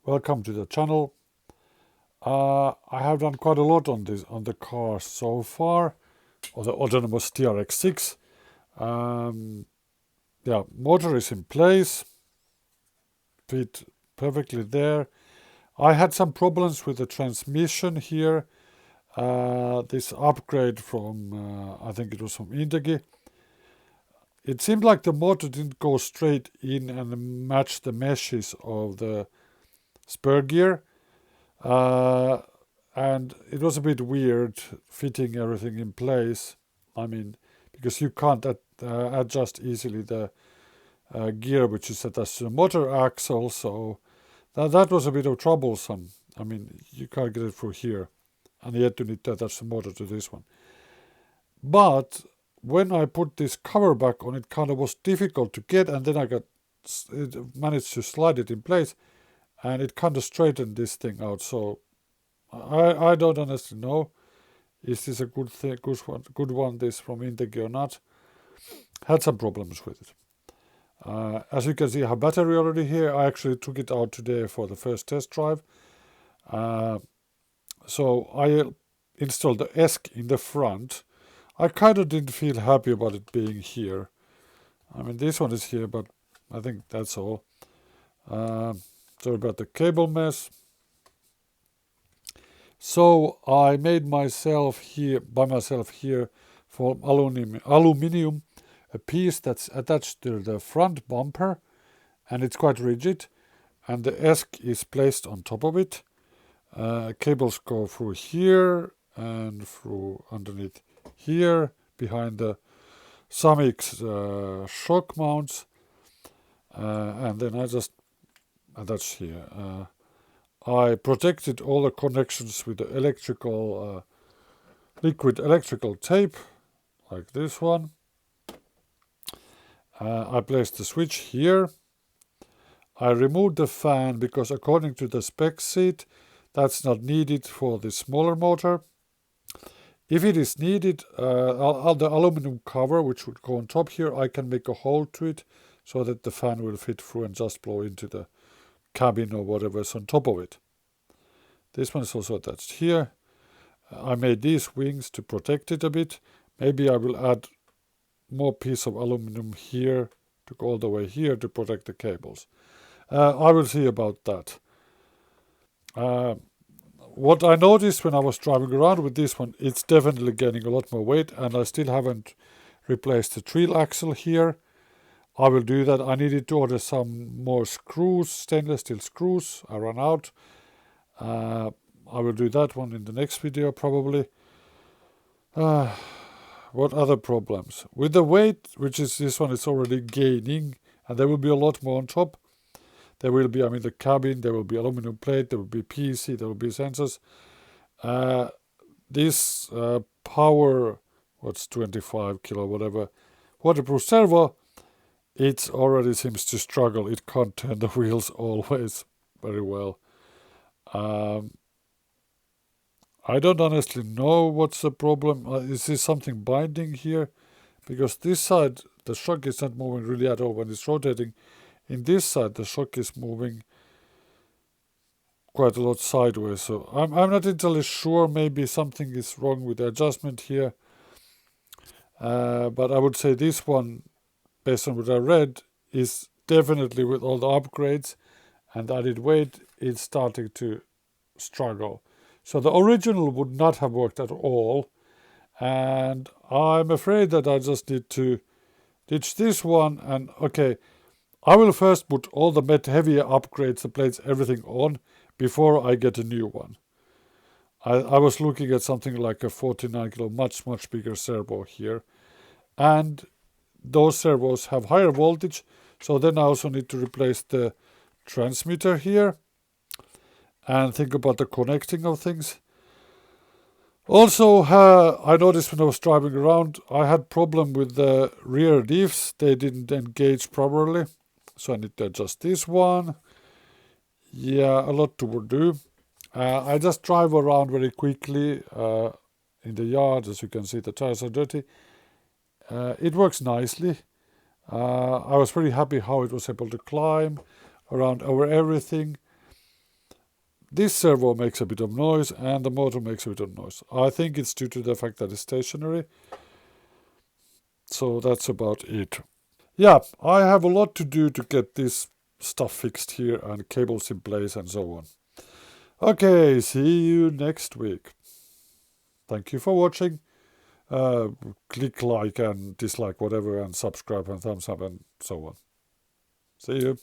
welcome to the channel. I have done quite a lot on the car so far, or the autonomous TRX-6. Yeah, motor is in place, fit perfectly there. I had some problems with the transmission here. This upgrade from, I think it was from Indegi. It seemed like the motor didn't go straight in and match the meshes of the spur gear. And it was a bit weird fitting everything in place. I mean, because you can't adjust easily the gear which is attached to the motor axle, so that was a bit of troublesome. I mean, you can't get it through here, and yet you need to attach the motor to this one. But when I put this cover back on, it kind of was difficult to get, and then I managed to slide it in place, and it kind of straightened this thing out. So I don't honestly know, is this a good thing, good one this from Indegi or not. Had some problems with it. As you can see, I have battery already here. I actually took it out today for the first test drive. So I installed the ESC in the front. I kind of didn't feel happy about it being here. I mean, this one is here, but I think that's all. Sorry about the cable mess. So I made myself here from aluminium a piece that's attached to the front bumper, and it's quite rigid, and the ESC is placed on top of it. Cables go through here and through underneath here behind the Samix shock mounts, and then I just attach here. I protected all the connections with the electrical liquid electrical tape, like this one. I placed the switch here. I removed the fan because according to the spec sheet, that's not needed for the smaller motor. If it is needed, the aluminum cover, which would go on top here, I can make a hole to it so that the fan will fit through and just blow into the cabin or whatever's on top of it. This one is also attached here. I made these wings to protect it a bit. Maybe I will add more piece of aluminum here to go all the way here to protect the cables. I will see about that. What I noticed when I was driving around with this one, it's definitely gaining a lot more weight, and I still haven't replaced the treel axle here. I will do that. I needed to order some more screws, stainless steel screws. I ran out. I will do that one in the next video probably. What other problems? With the weight, which is this one, is already gaining, and there will be a lot more on top. There will be, the cabin, there will be aluminum plate, there will be PC, there will be sensors. This power, 25 kilo, whatever, waterproof servo, it already seems to struggle. It can't turn the wheels always very well. I don't honestly know what's the problem. Is this something binding here? Because this side, the shock is not moving really at all when it's rotating. In this side, the shock is moving quite a lot sideways. So I'm not entirely sure. Maybe something is wrong with the adjustment here. But I would say this one, based on what I read, is definitely, with all the upgrades and added weight, it's starting to struggle. So the original would not have worked at all. And I'm afraid that I just need to ditch this one. And okay, I will first put all the heavier upgrades, the plates, everything on before I get a new one. I was looking at something like a 49 kilo, much bigger servo here. And those servos have higher voltage. So then I also need to replace the transmitter here and think about the connecting of things. Also, I noticed when I was driving around, I had problem with the rear diffs. They didn't engage properly. So I need to adjust this one. Yeah, a lot to do. I just drive around very quickly in the yard. As you can see, the tires are dirty. It works nicely. I was very happy how it was able to climb around over everything. this servo makes a bit of noise and the motor makes a bit of noise. I think it's due to the fact that it's stationary. So that's about it. Yeah, I have a lot to do to get this stuff fixed here and cables in place and so on. Okay, see you next week. Thank you for watching. Click like and dislike whatever and subscribe and thumbs up and so on. See you.